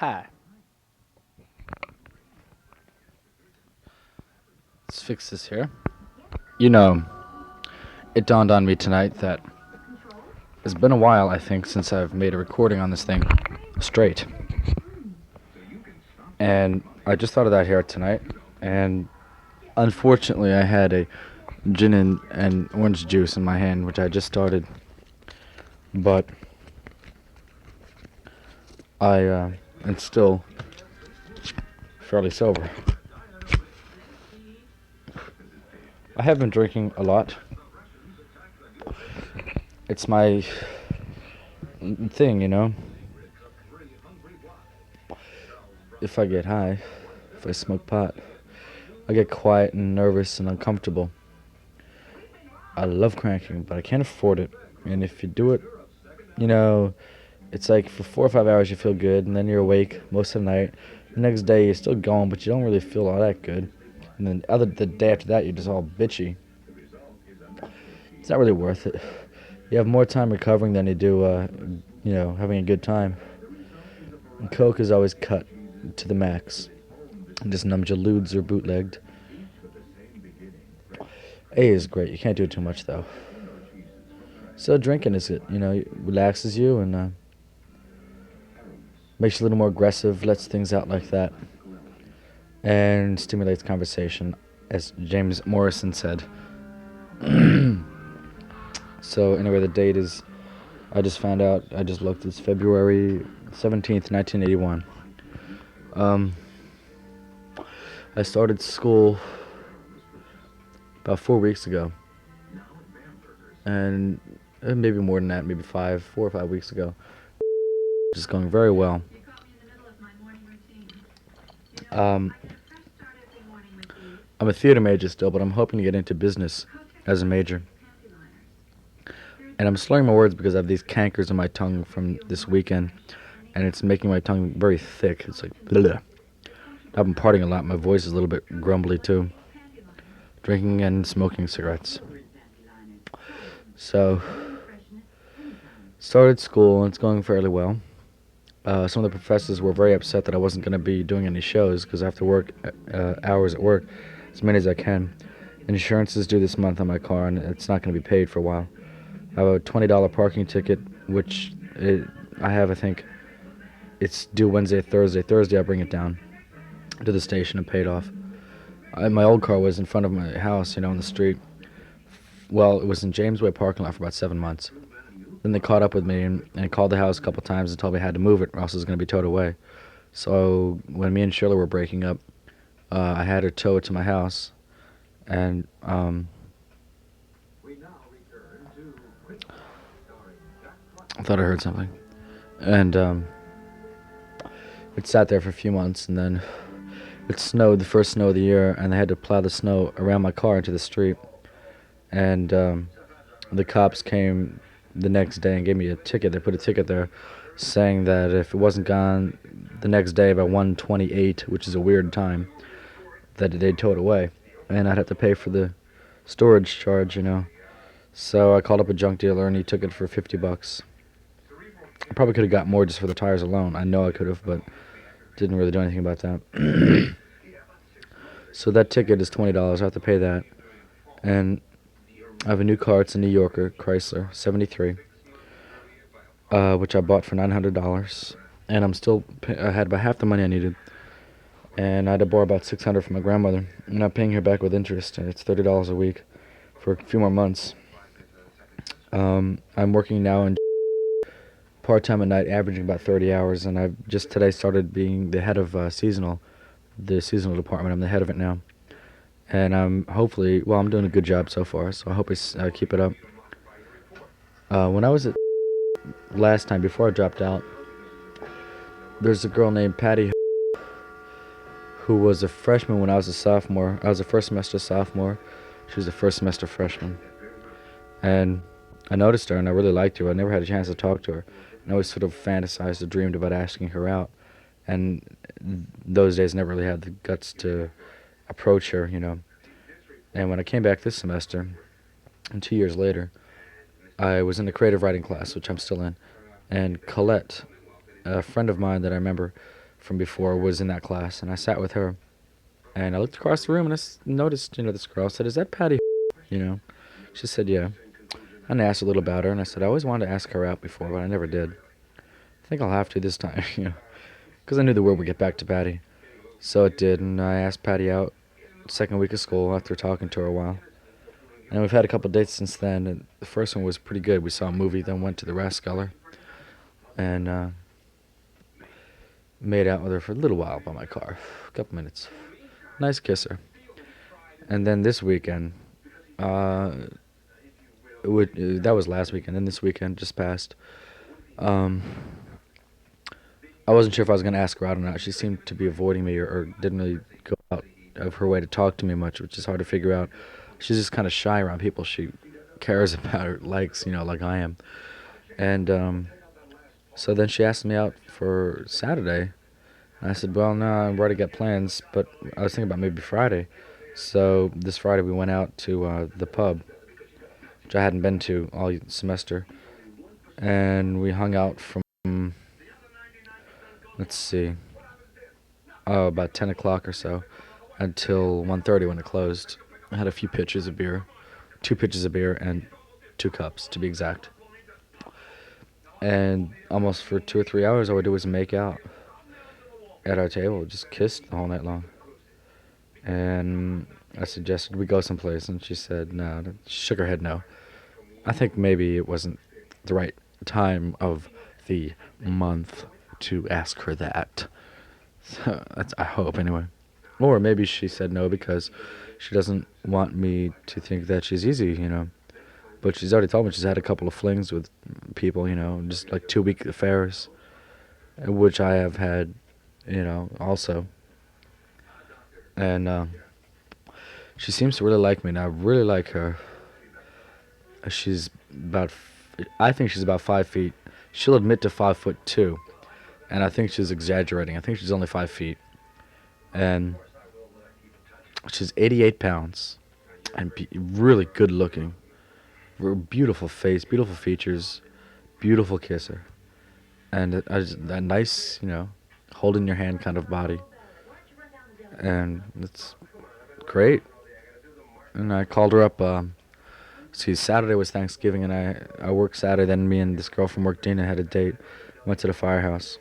Hi. Let's fix this here. You know, it dawned on me tonight that it's been a while, I think, since I've made a recording on this thing straight. And I just thought of that here tonight. And unfortunately, I had a gin and orange juice in my hand, which I just started. But I am still fairly sober. I have been drinking a lot. It's my thing, you know. If I get high, if I smoke pot, I get quiet and nervous and uncomfortable. I love cranking, but I can't afford it. And if you do it, you know, it's like for 4 or 5 hours you feel good, and then you're awake most of the night. The next day you're still going, but you don't really feel all that good. And then the day after that you're just all bitchy. It's not really worth it. You have more time recovering than you do, having a good time. And Coke is always cut to the max. It just numbs your lewds or bootlegged. A is great. You can't do it too much though. So drinking is it. It relaxes you and makes you a little more aggressive, lets things out like that, and stimulates conversation, as James Morrison said. So anyway, the date is, I just found out, I just looked, it's February 17th, 1981. I started school about 4 weeks ago, and maybe more than that, maybe 4 or 5 weeks ago. Just going very well. I'm a theater major still, but I'm hoping to get into business as a major. And I'm slurring my words because I have these cankers on my tongue from this weekend, and it's making my tongue very thick. It's like, blah. I've been partying a lot. My voice is a little bit grumbly too. Drinking and smoking cigarettes. So, started school, and it's going fairly well. Some of the professors were very upset that I wasn't going to be doing any shows because I have to work hours at work, as many as I can. Insurance is due this month on my car, and it's not going to be paid for a while. I have a $20 parking ticket, which I think it's due Wednesday, Thursday. Thursday I'll bring it down to the station and pay it off. My old car was in front of my house, on the street. Well, it was in Jamesway parking lot for about 7 months. Then they caught up with me and called the house a couple times and told me I had to move it or else it was going to be towed away. So when me and Shirley were breaking up, I had her tow it to my house, and I thought I heard something. And it sat there for a few months, and then it snowed, the first snow of the year, and they had to plow the snow around my car into the street. And the cops came the next day and gave me a ticket. They put a ticket there saying that if it wasn't gone the next day by 1:28, which is a weird time, that they'd tow it away. And I'd have to pay for the storage charge, So I called up a junk dealer, and he took it for $50. I probably could have got more just for the tires alone. I know I could have, but didn't really do anything about that. So that ticket is $20. I have to pay that. And I have a new car. It's a New Yorker, Chrysler, 73, which I bought for $900. And I had about half the money I needed. And I had to borrow about $600 from my grandmother. And I'm paying her back with interest. And it's $30 a week for a few more months. I'm working now in part-time at night, averaging about 30 hours. And I've just today started being the head of the seasonal department. I'm the head of it now. And I'm doing a good job so far, so I hope I keep it up. When I was at last time, before I dropped out, there's a girl named Patty who was a freshman when I was a sophomore. I was a first semester sophomore. She was a first semester freshman. And I noticed her, and I really liked her. I never had a chance to talk to her. And I always sort of fantasized or dreamed about asking her out. And those days never really had the guts to approach her, And when I came back this semester, and 2 years later, I was in a creative writing class, which I'm still in, and Colette, a friend of mine that I remember from before was in that class, and I sat with her. And I looked across the room and noticed, this girl. I said, "Is that Patty?" You know, she said, "Yeah." And I asked a little about her, and I said, "I always wanted to ask her out before, but I never did. I think I'll have to this time, because I knew the word would get back to Patty." So it did, and I asked Patty out second week of school after talking to her a while. And we've had a couple dates since then, and the first one was pretty good. We saw a movie, then went to the Rathskeller, and made out with her for a little while by my car, a couple minutes. Nice kisser. And then this weekend, that was last weekend, and this weekend just passed. I wasn't sure if I was going to ask her out or not. She seemed to be avoiding me or didn't really go out of her way to talk to me much, which is hard to figure out. She's just kind of shy around people she cares about or likes, like I am. And so then she asked me out for Saturday. And I said, "Well, no, I've already got plans, but I was thinking about maybe Friday." So this Friday we went out to the pub, which I hadn't been to all semester. And we hung out from, let's see, about 10 o'clock or so until 1:30 when it closed. I had a few pitchers of beer, 2 pitchers of beer and 2 cups to be exact. And almost for 2 or 3 hours all we did was make out at our table, just kissed the whole night long. And I suggested we go someplace, and she said no. She shook her head no. I think maybe it wasn't the right time of the month to ask her that. So I hope, anyway. Or maybe she said no because she doesn't want me to think that she's easy, But she's already told me she's had a couple of flings with people, just like 2-week affairs, which I have had, also. And she seems to really like me, and I really like her. I think she's about 5 feet. She'll admit to 5'2", and I think she's exaggerating. I think she's only 5 feet. And she's 88 pounds and really good looking. Beautiful face, beautiful features, beautiful kisser. And that nice, holding your hand kind of body. And it's great. And I called her up. Saturday was Thanksgiving, and I worked Saturday. Then me and this girl from work, Dina, had a date. Went to the firehouse.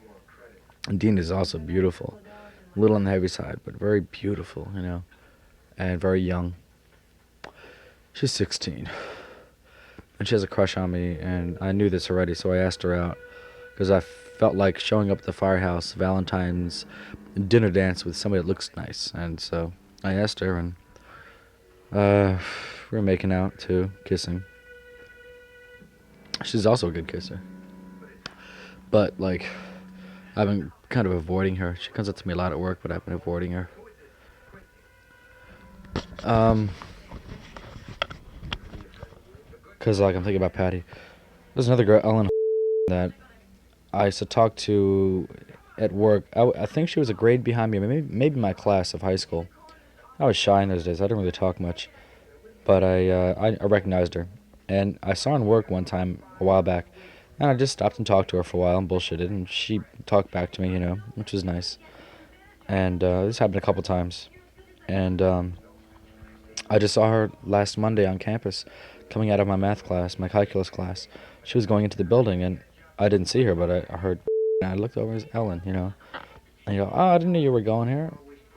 And Dina is also beautiful. A little on the heavy side, but very beautiful, and very young. She's 16. And she has a crush on me, and I knew this already, so I asked her out. Because I felt like showing up at the firehouse Valentine's dinner dance with somebody that looks nice. And so I asked her, and we were making out, too, kissing. She's also a good kisser. But, I've been kind of avoiding her. She comes up to me a lot at work, but I've been avoiding her. Because, I'm thinking about Patty. There's another girl, Ellen, that I used to talk to at work. I think she was a grade behind me, maybe my class of high school. I was shy in those days. I didn't really talk much. But I recognized her. And I saw her in work one time a while back. And I just stopped and talked to her for a while and bullshitted. And she talked back to me, which was nice. And this happened a couple times. And I just saw her last Monday on campus coming out of my math class, my calculus class. She was going into the building, and I didn't see her, but I heard, and I looked over as Ellen, And oh, I didn't know you were going here.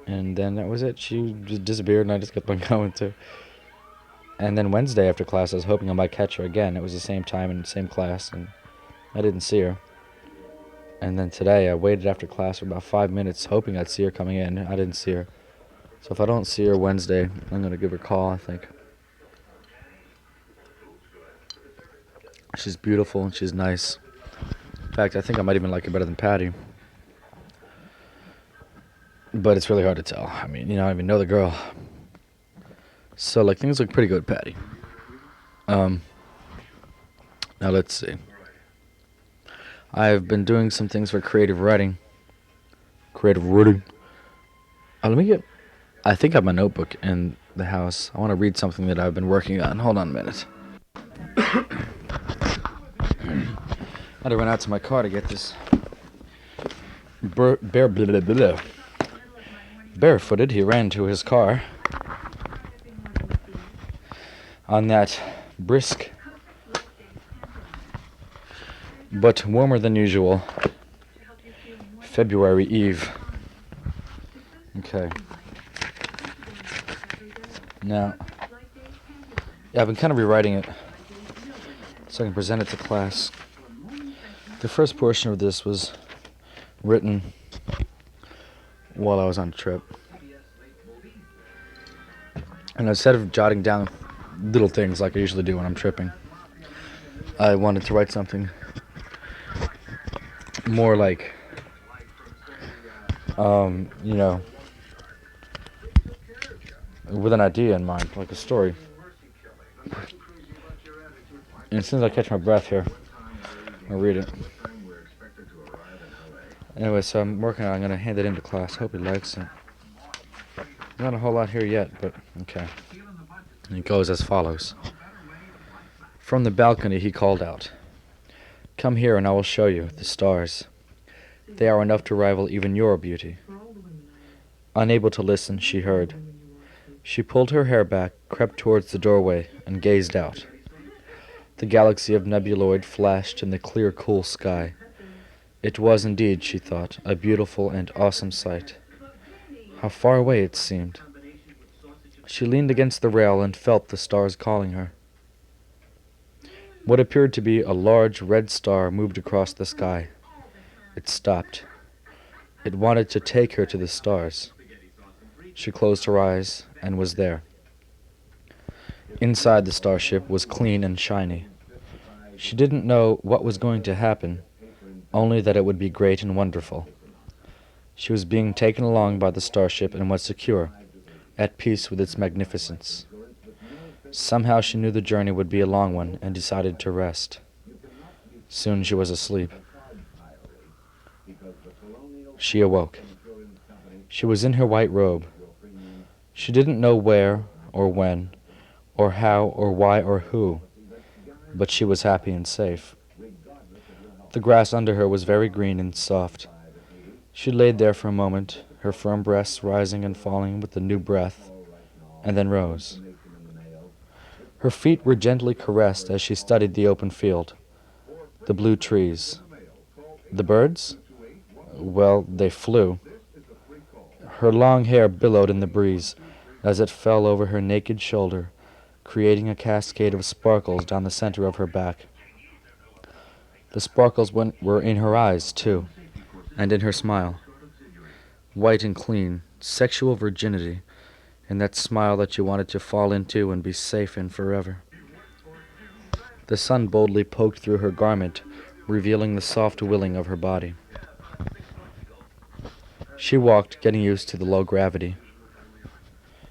And then that was it. She just disappeared, and I just kept on going, too. And then Wednesday after class, I was hoping I might catch her again. It was the same time and the same class, and I didn't see her. And then today, I waited after class for about 5 minutes, hoping I'd see her coming in. I didn't see her. So if I don't see her Wednesday, I'm going to give her a call, I think. She's beautiful and she's nice. In fact, I think I might even like her better than Patty. But it's really hard to tell. I mean, I don't even know the girl. So, things look pretty good, Patty. Now, let's see. I've been doing some things for creative writing. I think I have my notebook in the house. I want to read something that I've been working on. Hold on a minute. I had to run out to my car to get this. Barefooted, he ran to his car on that brisk but warmer than usual February Eve. Okay. Now, yeah, I've been kind of rewriting it so I can present it to class. The first portion of this was written while I was on a trip. And instead of jotting down little things like I usually do when I'm tripping, I wanted to write something more like, you know, with an idea in mind, like a story. And as soon as I catch my breath here, I'll read it. Anyway, so I'm working on it. I'm going to hand it into class. Hope he likes it. Not a whole lot here yet, but okay. And it goes as follows. From the balcony he called out, "Come here and I will show you the stars. They are enough to rival even your beauty." Unable to listen, she heard. She pulled her hair back, crept towards the doorway, and gazed out. The galaxy of nebuloid flashed in the clear, cool sky. It was indeed, she thought, a beautiful and awesome sight. How far away it seemed. She leaned against the rail and felt the stars calling her. What appeared to be a large red star moved across the sky. It stopped. It wanted to take her to the stars. She closed her eyes and was there. Inside the starship was clean and shiny. She didn't know what was going to happen, only that it would be great and wonderful. She was being taken along by the starship and was secure, at peace with its magnificence. Somehow she knew the journey would be a long one and decided to rest. Soon she was asleep. She awoke. She was in her white robe. She didn't know where or when or how or why or who, but she was happy and safe. The grass under her was very green and soft. She laid there for a moment, her firm breasts rising and falling with the new breath, and then rose. Her feet were gently caressed as she studied the open field, the blue trees. The birds? Well, they flew. Her long hair billowed in the breeze as it fell over her naked shoulder, creating a cascade of sparkles down the center of her back. The sparkles were in her eyes, too, and in her smile. White and clean, sexual virginity, and that smile that you wanted to fall into and be safe in forever. The sun boldly poked through her garment, revealing the soft willing of her body. She walked, getting used to the low gravity.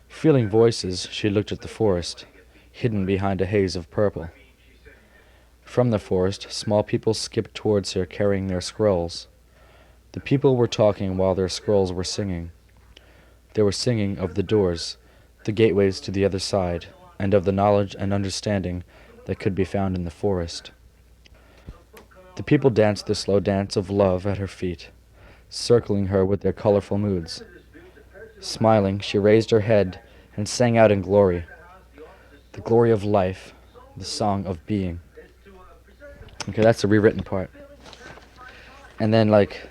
Feeling voices, she looked at the forest, hidden behind a haze of purple. From the forest, small people skipped towards her carrying their scrolls. The people were talking while their scrolls were singing. They were singing of the doors, the gateways to the other side, and of the knowledge and understanding that could be found in the forest. The people danced the slow dance of love at her feet, circling her with their colorful moods. Smiling, she raised her head and sang out in glory, the glory of life, the song of being. Okay, that's the rewritten part. And then, like,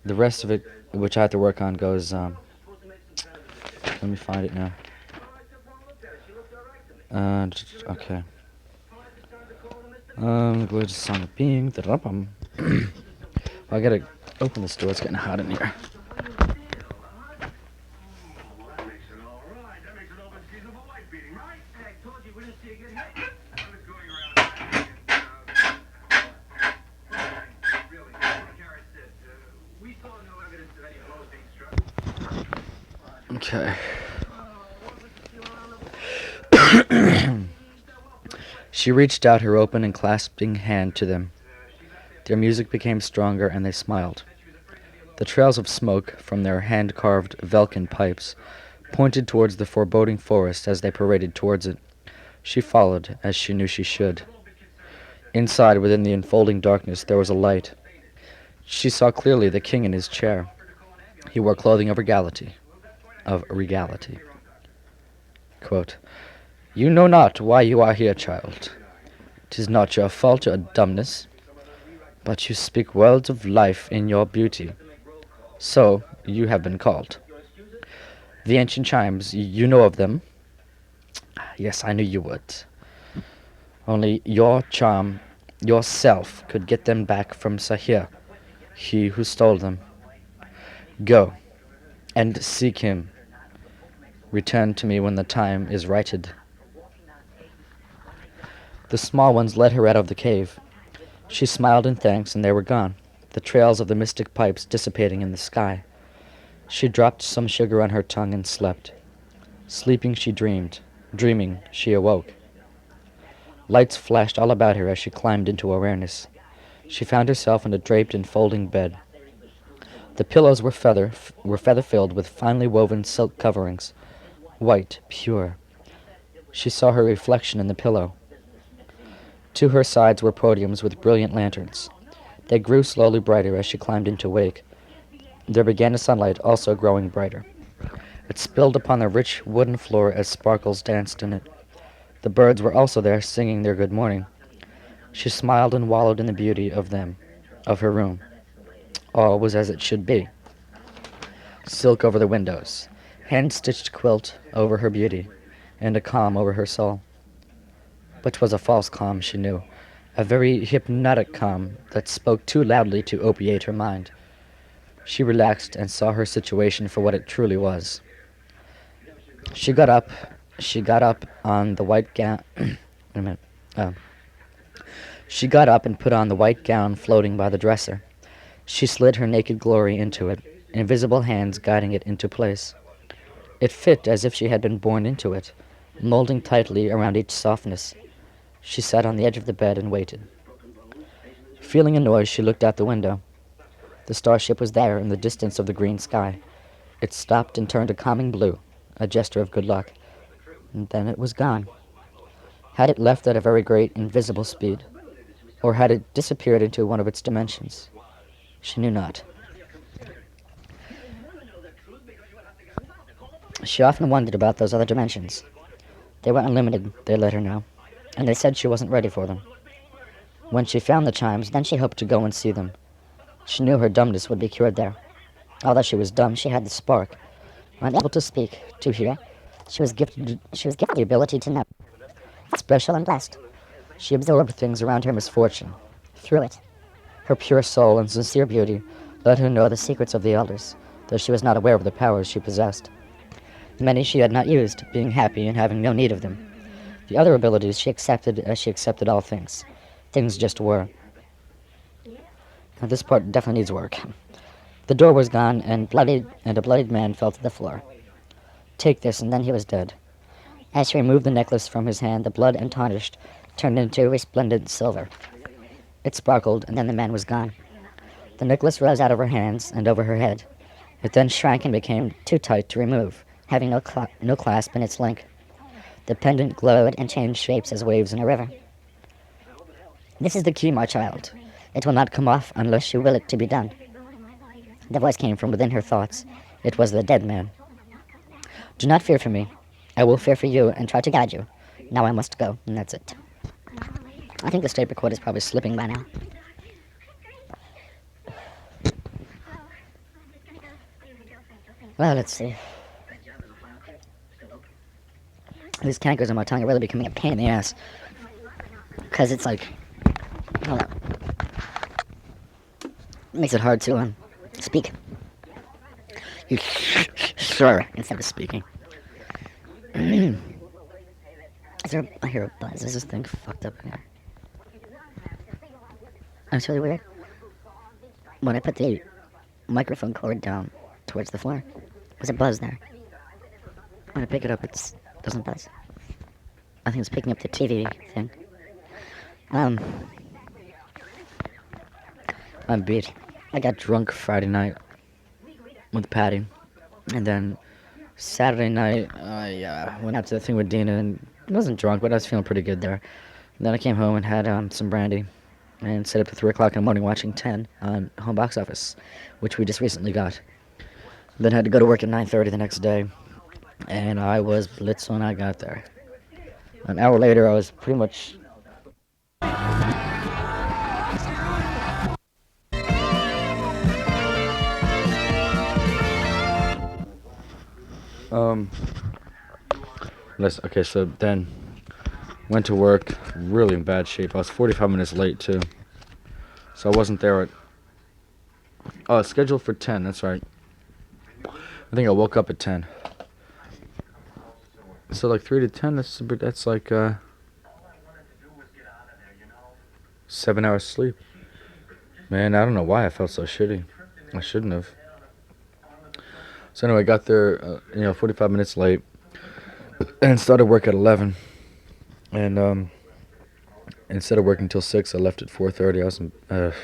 the rest of it, which I have to work on, goes, let me find it now. Okay. The glory of the song of being. I gotta open this door, it's getting hot in here. Okay. She reached out her open and clasping hand to them. Their music became stronger, and they smiled. The trails of smoke from their hand-carved Velkin pipes pointed towards the foreboding forest as they paraded towards it. She followed, as she knew she should. Inside, within the enfolding darkness, there was a light. She saw clearly the king in his chair. He wore clothing of regality. Quote, "You know not why you are here, child. 'Tis not your fault or dumbness, but you speak words of life in your beauty. So you have been called. The ancient chimes, you know of them? Yes, I knew you would. Only your charm, yourself, could get them back from Sahir, he who stole them. Go, and seek him. Return to me when the time is righted." The small ones led her out of the cave. She smiled in thanks, and they were gone, the trails of the mystic pipes dissipating in the sky. She dropped some sugar on her tongue and slept. Sleeping she dreamed. Dreaming she awoke. Lights flashed all about her as she climbed into awareness. She found herself in a draped and folding bed. The pillows were feather-filled with finely woven silk coverings, white, pure. She saw her reflection in the pillow. To her sides were podiums with brilliant lanterns. They grew slowly brighter as she climbed into wake. There began a sunlight also growing brighter. It spilled upon the rich wooden floor as sparkles danced in it. The birds were also there, singing their good morning. She smiled and wallowed in the beauty of them, of her room. All was as it should be. Silk over the windows, hand-stitched quilt over her beauty, and a calm over her soul. But 'twas a false calm, she knew, a very hypnotic calm that spoke too loudly to opiate her mind. She relaxed and saw her situation for what it truly was. She got up on the white gown. Wait a minute. She got up and put on the white gown floating by the dresser. She slid her naked glory into it, invisible hands guiding it into place. It fit as if she had been born into it, molding tightly around each softness. She sat on the edge of the bed and waited. Feeling a noise, she looked out the window. The starship was there in the distance of the green sky. It stopped and turned a calming blue, a gesture of good luck. And then it was gone. Had it left at a very great, invisible speed? Or had it disappeared into one of its dimensions? She knew not. She often wondered about those other dimensions. They were unlimited, they let her know, and they said she wasn't ready for them. When she found the chimes, then she hoped to go and see them. She knew her dumbness would be cured there. Although she was dumb, she had the spark. Unable to speak, to hear, she was gifted the ability to know. Special and blessed. She absorbed things around her misfortune. Through it, her pure soul and sincere beauty let her know the secrets of the elders, though she was not aware of the powers she possessed. Many she had not used, being happy and having no need of them. The other abilities she accepted as she accepted all things. Things just were. Now, this part definitely needs work. The door was gone, and a bloodied man fell to the floor. Take this, and then he was dead. As she removed the necklace from his hand, the blood and tarnished turned into resplendent silver. It sparkled, and then the man was gone. The necklace rose out of her hands and over her head. It then shrank and became too tight to remove, having no clasp in its link. The pendant glowed and changed shapes as waves in a river. "This is the key, my child. It will not come off unless you will it to be done." The voice came from within her thoughts. It was the dead man. "Do not fear for me. I will fear for you and try to guide you. Now I must go, and that's it." I think the tape recorder is probably slipping by now. Well, let's see. These cankers on my tongue are really becoming a pain in the ass. Because it's like, hold up. It makes it hard to speak. You sure instead of speaking. I hear a buzz. Is this thing fucked up in here? It's really weird. When I put the microphone cord down towards the floor, there's a buzz there. When I pick it up, it doesn't buzz. I think it's picking up the TV thing. I'm beat. I got drunk Friday night with Patty, and then Saturday night I went out to the thing with Dina, and I wasn't drunk, but I was feeling pretty good there. And then I came home and had some brandy, and stayed up to 3 o'clock in the morning watching 10 on home box office, which we just recently got. Then had to go to work at 9:30 the next day, and I was blitzed when I got there. An hour later, I was pretty much. Um, okay, so then went to work really in bad shape. I was 45 minutes late too, so I wasn't there at. Oh, it's scheduled for 10. That's right. I think I woke up at 10. So like 3 to 10. That's like 7 hours sleep. Man, I don't know why I felt so shitty. I shouldn't have. So anyway, I got there, 45 minutes late, and started work at 11. And instead of working till 6, I left at 4:30.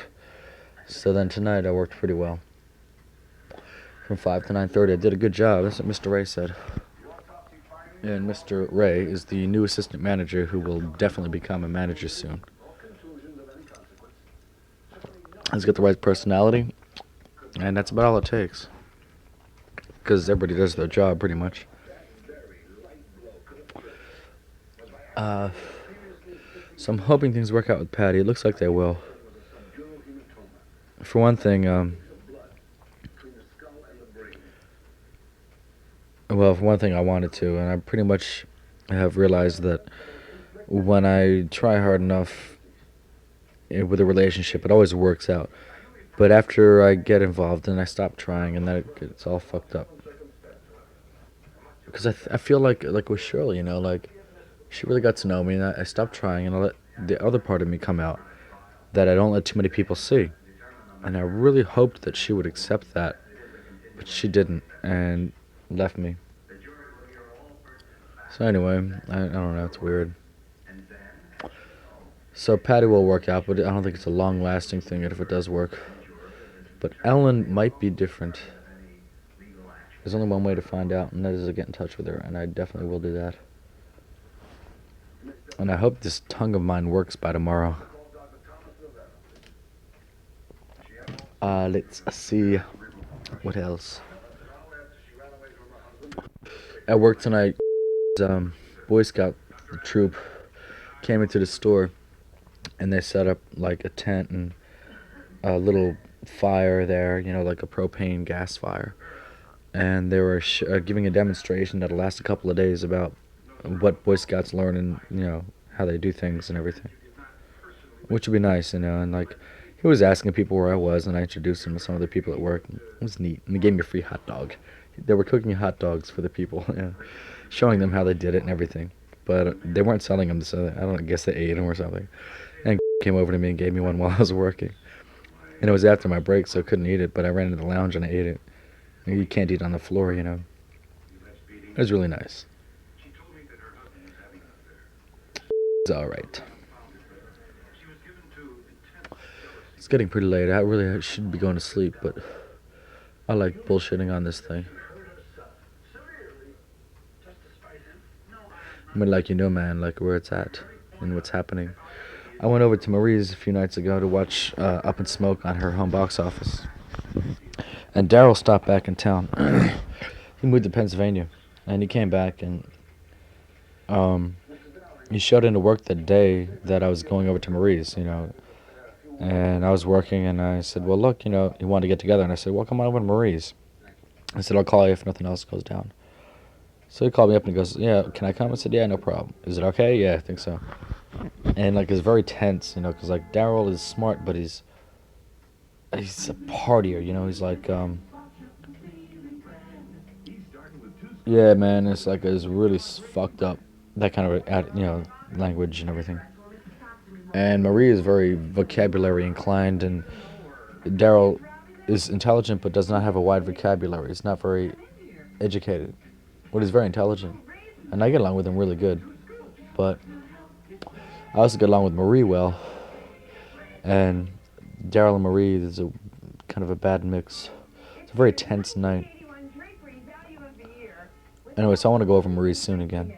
So then tonight I worked pretty well. From 5 to 9:30, I did a good job. That's what Mr. Ray said. And Mr. Ray is the new assistant manager who will definitely become a manager soon. He's got the right personality, and that's about all it takes. Because everybody does their job pretty much. So I'm hoping things work out with Patty. It looks like they will. For one thing, I wanted to, and I pretty much have realized that when I try hard enough with a relationship, it always works out. But after I get involved and I stop trying, and then it gets all fucked up. Because I feel like with Shirley, like she really got to know me, and I stopped trying, and I let the other part of me come out that I don't let too many people see. And I really hoped that she would accept that, but she didn't, and left me. So anyway, I don't know, it's weird. So Patty will work out, but I don't think it's a long-lasting thing if it does work. But Ellen might be different. There's only one way to find out, and that is to get in touch with her, and I definitely will do that. And I hope this tongue of mine works by tomorrow. Let's see. What else? At work tonight, Boy Scout troop came into the store, and they set up like a tent and a little fire there, like a propane gas fire. And they were giving a demonstration that'll last a couple of days about what Boy Scouts learn and, how they do things and everything. Which would be nice, and like, he was asking people where I was, and I introduced him to some of the people at work. It was neat, and they gave me a free hot dog. They were cooking hot dogs for the people, showing them how they did it and everything. But they weren't selling them, so I don't guess they ate them or something. And came over to me and gave me one while I was working. And it was after my break, so I couldn't eat it, but I ran into the lounge and I ate it. And you can't eat on the floor, It was really nice. It's alright. It's getting pretty late. I really should be going to sleep, but I like bullshitting on this thing. I mean, man, like where it's at and what's happening. I went over to Marie's a few nights ago to watch Up in Smoke on her home box office. And Daryl stopped back in town. He moved to Pennsylvania, and he came back, and he showed into work the day that I was going over to Marie's, And I was working, and I said, well, look, he wanted to get together. And I said, well, come on over to Marie's. I said, I'll call you if nothing else goes down. So he called me up, and he goes, yeah, can I come? I said, yeah, no problem. Is it okay? Yeah, I think so. And, like, it's very tense, because, like, Daryl is smart, but he's a partier, he's like, yeah, man, it's like, it's really fucked up, that kind of, language and everything. And Marie is very vocabulary inclined, and Daryl is intelligent but does not have a wide vocabulary. He's not very educated, but he's very intelligent, and I get along with him really good. But I also get along with Marie well, and Daryl and Marie is a kind of a bad mix. It's a very tense night. Anyway, so I want to go over Marie soon again.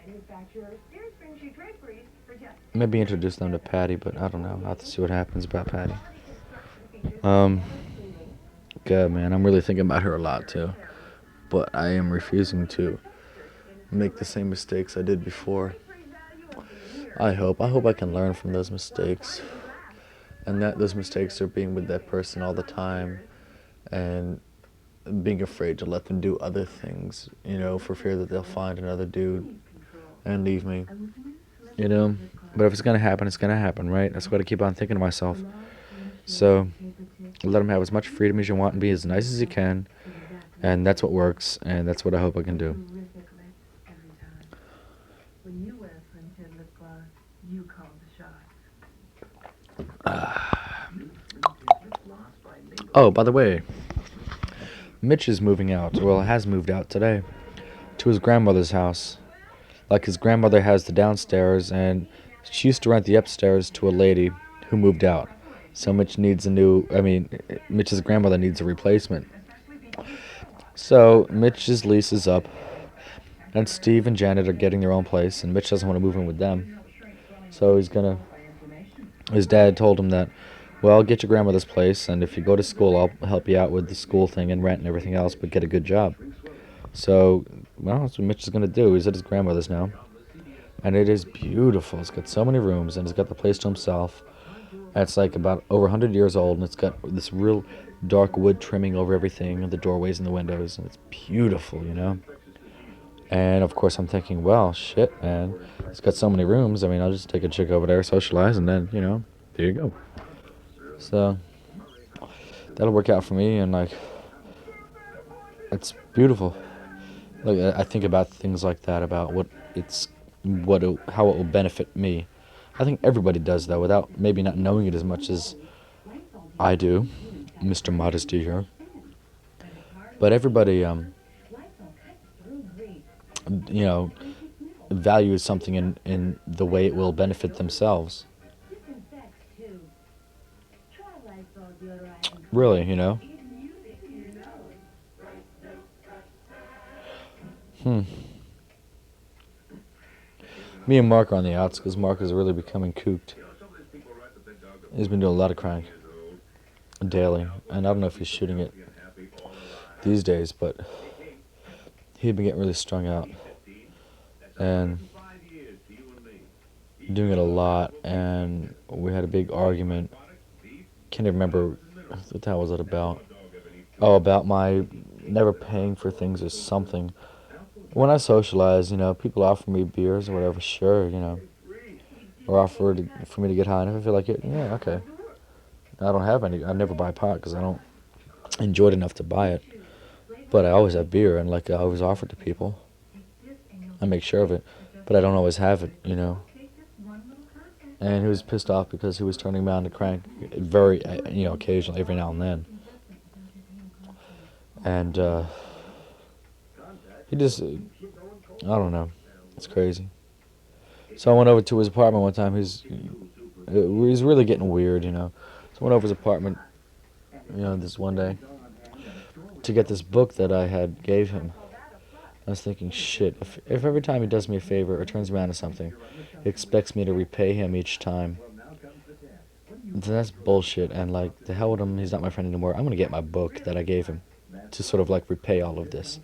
maybe introduce them to Patty, but I don't know. I'll have to see what happens about Patty. Um, good man. I'm really thinking about her a lot too, but I am refusing to make the same mistakes I did before. I hope I can learn from those mistakes, and that those mistakes are being with that person all the time, and being afraid to let them do other things, for fear that they'll find another dude and leave me, you know. But if it's gonna happen, it's gonna happen, right? That's what I keep on thinking to myself. So let him have as much freedom as you want and be as nice as you can, and that's what works, and that's what I hope I can do. Oh, by the way, Mitch is moving out. Well, has moved out today to his grandmother's house. Like, his grandmother has the downstairs, and she used to rent the upstairs to a lady who moved out. So Mitch's grandmother needs a replacement. So Mitch's lease is up, and Steve and Janet are getting their own place, and Mitch doesn't want to move in with them. So his dad told him that, well, get your grandmother's place, and if you go to school, I'll help you out with the school thing and rent and everything else, but get a good job. So, well, that's what Mitch is going to do. He's at his grandmother's now. And it is beautiful. It's got so many rooms, and he's got the place to himself. And it's like about over 100 years old, and it's got this real dark wood trimming over everything, and the doorways and the windows, and it's beautiful. And of course, I'm thinking, well, shit, man. It's got so many rooms. I mean, I'll just take a chick over there, socialize, and then, there you go. So, that'll work out for me, and like, it's beautiful. Like, I think about things like that, about how it will benefit me. I think everybody does, though, without maybe not knowing it as much as I do, Mr. Modesty here. But everybody, values something in the way it will benefit themselves. Really. Me and Mark are on the outs because Mark is really becoming cooked. He's been doing a lot of crank daily, and I don't know if he's shooting it these days, but he'd been getting really strung out and doing it a lot, and we had a big argument. Can't even remember what the hell was it about. Oh, about my never paying for things or something. When I socialize, people offer me beers or whatever, sure, or offer for me to get high, and if I feel like it, yeah, okay. I don't have any. I never buy pot because I don't enjoy it enough to buy it. But I always have beer, and like I always offer it to people. I make sure of it, but I don't always have it. And he was pissed off because he was turning me on to crank very, occasionally, every now and then. And he just, I don't know, it's crazy. So I went over to his apartment one time. He's really getting weird. So I went over his apartment, this one day to get this book that I had gave him. I was thinking, shit, if every time he does me a favor or turns me on to something, he expects me to repay him each time, then that's bullshit, and like, the hell with him, he's not my friend anymore. I'm gonna get my book that I gave him to sort of like repay all of this.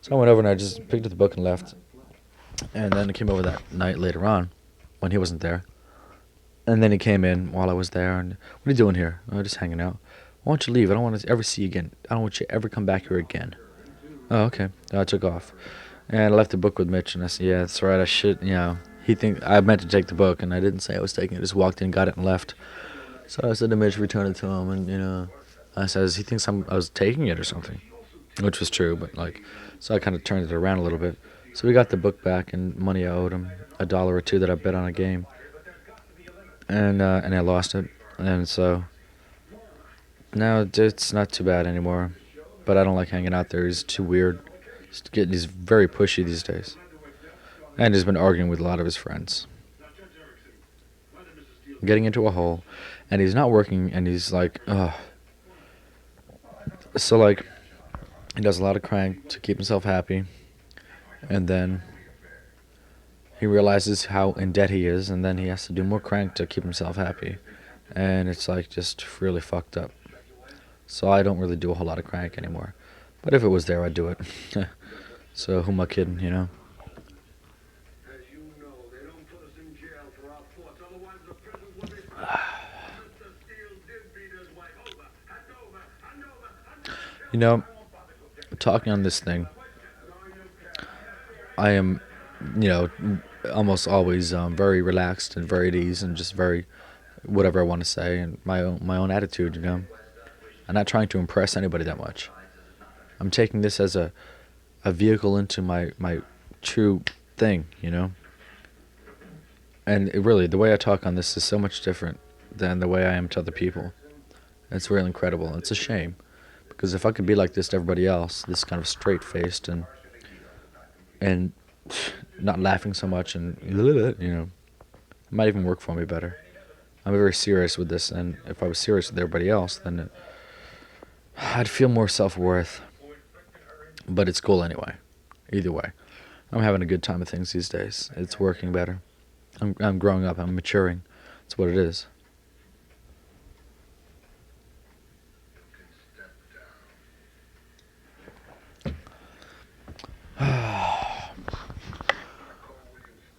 So I went over and I just picked up the book and left, and then I came over that night later on when he wasn't there, and then he came in while I was there, and, what are you doing here? Oh, just hanging out. Why don't you leave? I don't want to ever see you again. I don't want you to ever come back here again. Oh, okay. I took off. And I left the book with Mitch, and I said, yeah, that's right, I should, I meant to take the book, and I didn't say I was taking it. I just walked in, got it, and left. So I said to Mitch, return it to him, and, I says, he thinks I was taking it or something, which was true, but, like, so I kind of turned it around a little bit. So we got the book back, and money I owed him, $1 or $2 that I bet on a game, and I lost it, and so now it's not too bad anymore. But I don't like hanging out there. He's too weird. He's very pushy these days. And he's been arguing with a lot of his friends. Getting into a hole. And he's not working, and he's like, ugh. So, like, he does a lot of crank to keep himself happy. And then he realizes how in debt he is, and then he has to do more crank to keep himself happy. And it's like just really fucked up. So I don't really do a whole lot of crank anymore. But if it was there, I'd do it. So who am I kidding, you know? You know, talking on this thing, I am, you know, almost always very relaxed and very at ease and just very whatever I want to say and my own attitude, you know. I'm not trying to impress anybody that much. I'm taking this as a vehicle into my true thing, you know. And it really, the way I talk on this is so much different than the way I am to other people. It's really incredible. It's a shame because if I could be like this to everybody else, this kind of straight faced and not laughing so much and you know, it might even work for me better. I'm very serious with this, and if I was serious with everybody else, then I'd feel more self-worth. But it's cool anyway. Either way, I'm having a good time with things these days. It's working better. I'm growing up. I'm maturing. That's what it is.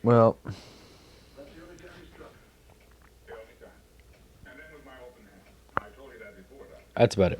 Well, that's about it.